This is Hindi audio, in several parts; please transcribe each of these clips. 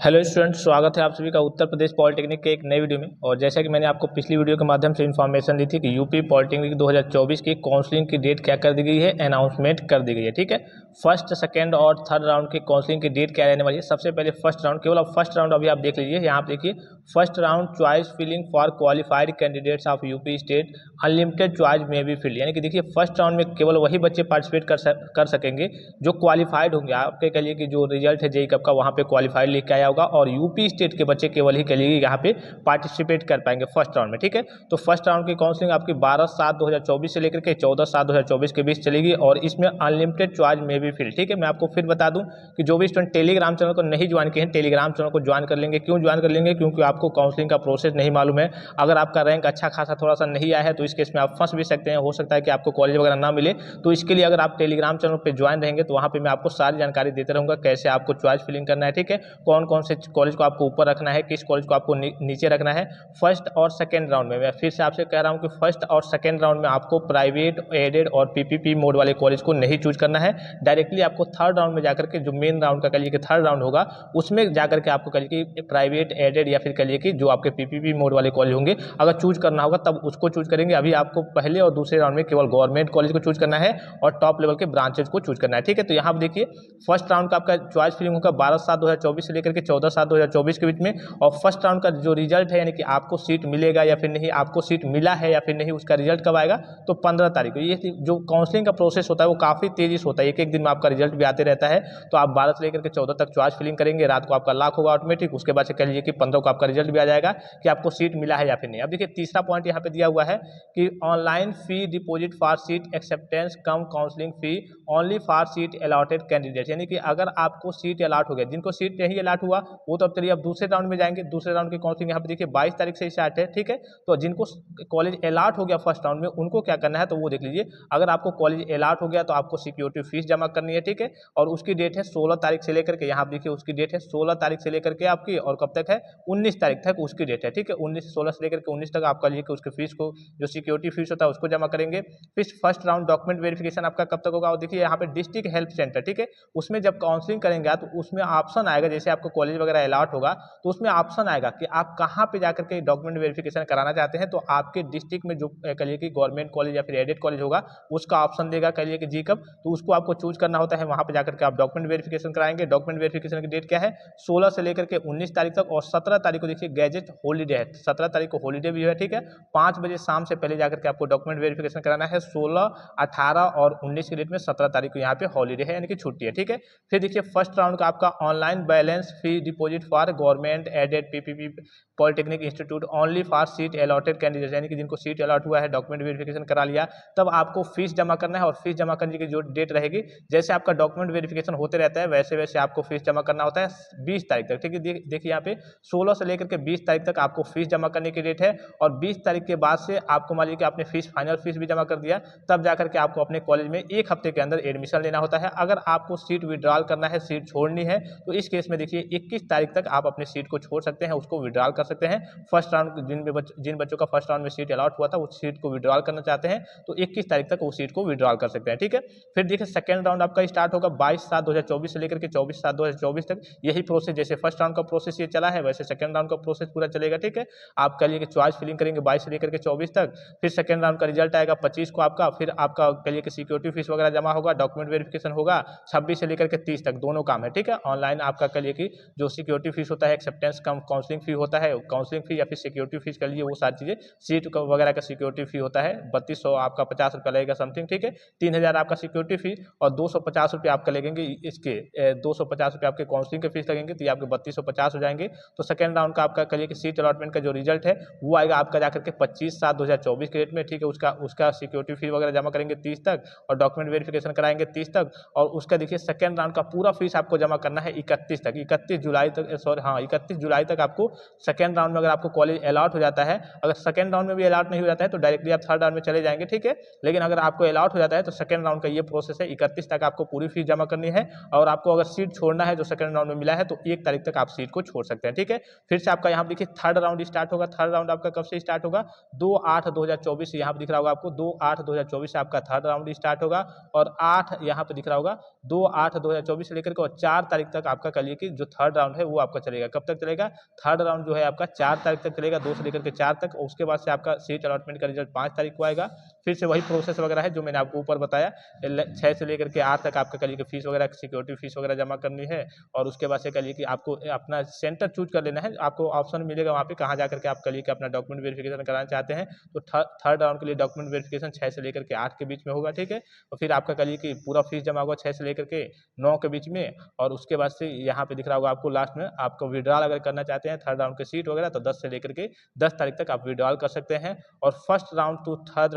हेलो स्टूडेंट्स, स्वागत है आप सभी का उत्तर प्रदेश पॉलिटेक्निक के एक नई वीडियो में। और जैसा कि मैंने आपको पिछली वीडियो के माध्यम से इन्फॉर्मेशन दी थी कि यूपी पॉलिटेक्निक 2024 की काउंसलिंग की डेट क्या कर दी गई है, अनाउंसमेंट कर दी गई है। ठीक है, फर्स्ट, सेकंड और थर्ड राउंड की काउंसलिंग की डेट क्या रहने वाली है। सबसे पहले फर्स्ट राउंड, केवल अब फर्स्ट राउंड अभी आप देख लीजिए। यहाँ आप देखिए, first round choice filling for qualified candidates of UP state, unlimited choice may be filled. यानी कि देखिए, फर्स्ट राउंड में केवल वही बच्चे पार्टिसिपेट कर सकेंगे जो क्वालिफाइड होंगे। आपके कह लिए कि जो रिजल्ट है जेई कप का, वहाँ पे क्वालिफाइड लिख के आया होगा, और यूपी स्टेट के बच्चे केवल ही कह लीजिए यहाँ पे पार्टिसिपेट कर पाएंगे फर्स्ट राउंड में। ठीक है, तो फर्स्ट राउंड की काउंसलिंग आपकी 12/7/2024 से लेकर के 14/7/2024 के बीच चलेगी, और इसमें अनलिमिटेड चॉइस में भी फिल्ड। ठीक है, मैं आपको फिर बता दूं कि जो भी स्टूडेंट टेलीग्राम चैनल को नहीं ज्वाइन किए हैं, टेलीग्राम चैनल को ज्वाइन कर लेंगे। क्यों ज्वाइन कर लेंगे? क्योंकि आपको काउंसलिंग का प्रोसेस नहीं मालूम है। अगर आपका रैंक अच्छा खासा थोड़ा सा नहीं आया है तो इस केस में आप फंस भी सकते हैं। हो सकता है कि आपको कॉलेज वगैरह ना मिले। तो इसके लिए अगर आप टेलीग्राम चैनल पर ज्वाइन रहेंगे तो वहाँ पर मैं आपको सारी जानकारी देते रहूँगा, कैसे आपको चॉइस फिलिंग करना है। ठीक है, कौन कौन से कॉलेज को आपको ऊपर रखना है, किस कॉलेज को आपको नीचे रखना है। फर्स्ट और सेकंड राउंड में मैं फिर से आपसे कह रहा हूं कि फर्स्ट और सेकंड राउंड में आपको प्राइवेट, एडेड और पीपीपी मोड वाले कॉलेज को नहीं चूज करना है। डायरेक्टली आपको थर्ड राउंड में जाकर के, जो मेन राउंड का कहिए कि थर्ड राउंड होगा, उसमें जाकर के आपको कहिए कि प्राइवेट, एडेड या फिर कहिए कि जो आपके पीपीपी मोड वाले कॉलेज होंगे, अगर चूज करना होगा तब उसको चूज करेंगे। अभी आपको पहले और दूसरे राउंड में केवल गवर्नमेंट कॉलेज को चूज करना है और टॉप लेवल के ब्रांचेज को चूज करना है। ठीक है, तो यहाँ पर देखिए, फर्स्ट राउंड का आपका चॉइस फिलिंग होगा 12/7/2024 से लेकर के 14/7/2024 के बीच में। और फर्स्ट राउंड का जो रिजल्ट है, यानी कि आपको सीट मिलेगा या फिर नहीं, आपको सीट मिला है या फिर नहीं, उसका रिजल्ट कब आएगा? तो 15 तारीख को। ये जो काउंसलिंग का प्रोसेस होता है वो काफ़ी तेजी से होता है, एक एक दिन में आपका रिजल्ट भी आते रहता है। तो आप 12 से लेकर के 14 तक चॉइस फिलिंग करेंगे, रात को आपका लॉक होगा ऑटोमेटिक। उसके बाद से कह लीजिए कि 15 को आपका रिजल्ट भी आ जाएगा कि आपको सीट मिला है या फिर नहीं। अब देखिए, तीसरा पॉइंट यहाँ पे दिया हुआ है कि online fee deposit for seat acceptance come counselling fee only for seat allotted candidate. यानी कि अगर आपको सीट अलॉट हो गया, जिनको सीट नहीं अलॉट हुआ वो तो अब चलिए अब दूसरे राउंड में जाएंगे। दूसरे राउंड की काउंसलिंग यहाँ पे देखिए 22 तारीख से स्टार्ट है। ठीक है, तो जिनको कॉलेज अलॉट हो गया फर्स्ट राउंड में, उनको क्या करना है तो वो देख लीजिए। अगर आपको कॉलेज अलॉट हो गया तो आपको सिक्योरिटी फीस जमा करनी है। ठीक है, और उसकी डेट है 16 तारीख से लेकर के, यहाँ देखिए उसकी डेट है 16 तारीख से लेकर के आपकी, और कब तक है? 19 तारीख तक उसकी डेट है। ठीक है, 16 से लेकर के 19 तक आपका लिए कि उसके फीस को, जो सिक्योरिटी फीस होता है उसको जमा करेंगे। फिर फर्स्ट राउंड डॉक्यूमेंट वेरिफिकेशन आपका कब तक होगा? और देखिए यहाँ पे डिस्ट्रिक्ट हेल्प सेंटर, ठीक है, उसमें जब काउंसलिंग करेंगे तो उसमें ऑप्शन आएगा, जैसे आपको कॉलेज वगैरह अलॉट होगा तो उसमें ऑप्शन आएगा कि आप कहाँ पे जाकर के डॉक्यूमेंट वेरिफिकेशन कराना चाहते हैं। तो आपके डिस्ट्रिक्ट में जो कहिए कि गवर्नमेंट कॉलेज या फिर एडेड कॉलेज होगा, उसका ऑप्शन देगा कहिए कि जी कब, तो उसको आपको चूज करना होता है। वहाँ पे जाकर के आप डॉक्यूमेंट वेरिफिकेशन कराएंगे। डॉक्यूमेंट वेरिफिकेशन की डेट क्या है? 16 से लेकर के 19 तारीख तक। और 17 तारीख को देखिए गैजेट हॉलीडे है, 17 तारीख को हॉलीडे भी है। ठीक है, 5 बजे शाम से पहले जाकर के आपको डॉक्यूमेंट वेरिफिकेशन कराना है। 16, 18 और 19 की डेट में 17 तारीख को यहाँ पे हॉलीडे है, यानी कि छुट्टी है। ठीक है, फिर देखिए फर्स्ट राउंड का आपका online balance fee deposit for government aided PPP polytechnic institute only for seat allotted candidate. यानी कि जिनको सीट अलॉट हुआ है, डॉक्यूमेंट वेरिफिकेशन करा लिया, तब आपको फीस जमा करना है। और फीस जमा करने की जो डेट रहेगी, जैसे आपका डॉक्यूमेंट वेरिफिकेशन होते रहता है वैसे वैसे आपको फीस जमा करना होता है 20 तारीख तक। ठीक है, देखिए यहाँ पे 16 से लेकर के 20 तारीख तक आपको फीस जमा करने की डेट है। और 20 तारीख के बाद से आपको मान लीजिए कि आपने फीस, फाइनल फीस भी जमा कर दिया, तब जाकर के आपको अपने कॉलेज में 1 हफ्ते के अंदर एडमिशन लेना होता है। अगर आपको सीट विड्रॉल करना है, सीट छोड़नी है, तो इस केस में देखिए 21 तारीख तक आप अपनी सीट को छोड़ सकते हैं, उसको विड्रॉल कर सकते हैं। फर्स्ट राउंड जिन बच्चों का फर्स्ट राउंड में सीट अलॉट हुआ था, उस सीट को विड्रॉल करना चाहते हैं तो 21 तारीख तक उस सीट को विड्रॉल कर सकते हैं। ठीक है, फिर देखिए सेकंड राउंड आपका स्टार्ट होगा 22/7/2024 से लेकर के 24/7/2024 तक। यही प्रोसेस, जैसे फर्स्ट राउंड का प्रोसेस ये चला है, वैसे सेकंड राउंड का प्रोसेस पूरा चलेगा। ठीक है, आप कह लिए कि चॉइस फिलिंग करेंगे 22 से लेकर के 24 तक। फिर सेकंड राउंड का रिजल्ट आएगा 25 को आपका। फिर आपका कह लिए कि सिक्योरिटी फीस वगैरह जमा होगा, डॉक्यूमेंट वेरिफिकेशन होगा 26 से लेकर के 30 तक, दोनों काम है। ठीक है, ऑनलाइन आपका कह लिए कि जो सिक्योरिटी फीस होता है, एक्सेप्टेंस कम काउंसलिंग फी होता है, काउंसलिंग फी या फिर सिक्योरिटी फीस कर लिए, वो सारी चीज़ें, सीट वगैरह का सिक्योरिटी फी होता है 3200 आपका 50 रुपया लगेगा समथिंग। ठीक है, 3000 आपका सिक्योरिटी फी और 250 रुपये आपका लगेंगे इसके, 250 रुपये आपके काउंसलिंग के फीस लगेंगे, तो ये आपके 3250 हो जाएंगे। तो सेकंड राउंड का आपका कहिए कि सीट अलॉटमेंट का जो रिजल्ट है वो आएगा आपका जाकर के 25/7/2024 के डेट में। ठीक है, उसका सिक्योरिटी फी वगैरह जमा करेंगे 30 तक, और डॉक्यूमेंट वेरिफिकेशन कराएंगे 30 तक, और उसका देखिए सेकंड राउंड का पूरा फीस आपको जमा करना है 31 तक, 31 जुलाई तक, सॉरी हाँ 31 जुलाई तक आपको सेकंड राउंड में, अगर आपको कॉलेज अलॉट हो जाता है, अगर सेकंड राउंड में भी अलॉट नहीं हो जाता है तो डायरेक्टली आप थर्ड राउंड में चले जाएंगे। ठीक है, लेकिन अगर आपको अलॉट हो जाता है तो सेकंड राउंड का ये प्रोसेस है 31 तक आपको पूरी फीस जमा करनी है, और आपको अगर सीट छोड़ना है जो सेकंड राउंड में मिला है तो 1 तारीख तक आप सीट को छोड़ सकते हैं, ठीक है। फिर से आपका यहाँ पे देखिए थर्ड राउंड स्टार्ट होगा। थर्ड राउंड आपका कब से स्टार्ट होगा? 2/8/2024 से यहाँ पे दिख रहा होगा आपको 2/8/2024 से आपका थर्ड राउंड स्टार्ट होगा, और 8 यहाँ पे दिख रहा होगा 2/8/2024 से लेकर के और 4 तारीख तक आपका कहिए कि जो थर्ड राउंड है वो आपका चलेगा। कब तक चलेगा? थर्ड राउंड जो है आपका 4 तारीख तक चलेगा, 2 से लेकर के 4 तक। उसके बाद से आपका सीट अलॉटमेंट का रिजल्ट 5 तारीख को आएगा। फिर से वही प्रोसेस वगैरह है जो मैंने आपको ऊपर बताया। 6 से लेकर के 8 तक आपका कहिए कि फीस वगैरह, सिक्योरिटी फीस वगैरह जमा करनी है, और उसके बाद से कहिए कि आपको अपना सेंटर चूज कर लेना है। आपको ऑप्शन मिलेगा वहाँ पे कहाँ जा करके आप कहिए कि अपना डॉक्यूमेंट वेरिफिकेशन कराना चाहते हैं, तो थर्ड राउंड के लिए डॉक्यूमेंट वेरिफिकेशन 6 से लेकर के 8 के बीच में होगा, ठीक है। और फिर आपका कहिए कि पूरा फीस जमा होगा 6 से लेकर के 9 के बीच में, और उसके बाद से यहाँ पे दिख रहा होगा आपको लास्ट में आपको विड्रॉल अगर करना चाहते हैं थर्ड राउंड की सीट वगैरह, तो 10 से लेकर के 10 तारीख तक आप विड्रॉल कर सकते हैं। और first round to third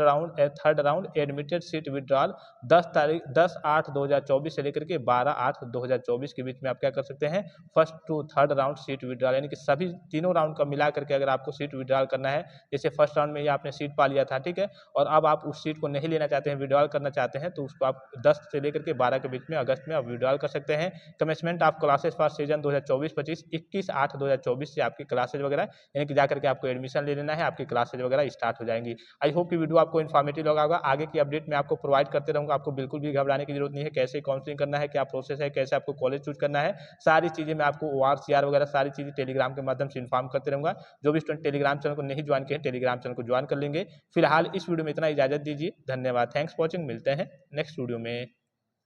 round admitted seat withdrawal 10/8/2024 से लेकर के 12/8/2024 के बीच में आप क्या कर सकते हैं? First to third round seat withdrawal, यानी कि सभी तीनों राउंड का मिला करके अगर आपको सीट विड्रॉल करना है, जैसे फर्स्ट राउंड में ही आपने सीट पा लिया था, ठीक है, और अब आप उस सीट को नहीं लेना चाहते हैं, विड्रॉल करना चाहते हैं, तो उसको आप 10 से लेकर के 12 के बीच में अगस्त में आप विड्रॉल कर सकते हैं। Commencement of classes for season 2024-25 21/8/2024 से आपकी क्लासेज वगैरह, यानी कि जाकर के आपको एडमिशन ले लेना है, आपकी क्लासेज वगैरह स्टार्ट हो जाएंगी। आई होप कि वीडियो आपको इन्फॉर्मेटिव लगा होगा। आगे की अपडेट मैं आपको प्रोवाइड करते रहूँगा, आपको बिल्कुल भी घबराने की जरूरत नहीं है। कैसे काउंसलिंग करना है, क्या प्रोसेस है, कैसे आपको कॉलेज चूज करना है, सारी चीज़ें मैं आपको ORCR वगैरह सारी चीज़ें टेलीग्राम के माध्यम से इन्फॉर्म करते रहूँगा। जो भी स्टूडेंट टेलीग्राम चैनल को नहीं ज्वाइन किए हैं, टेलीग्राम चैनल को ज्वाइन कर लेंगे। फिलहाल इस वीडियो में इतना, इजाजत दीजिए। धन्यवाद, थैंक्स फॉर वॉचिंग। मिलते हैं नेक्स्ट वीडियो में।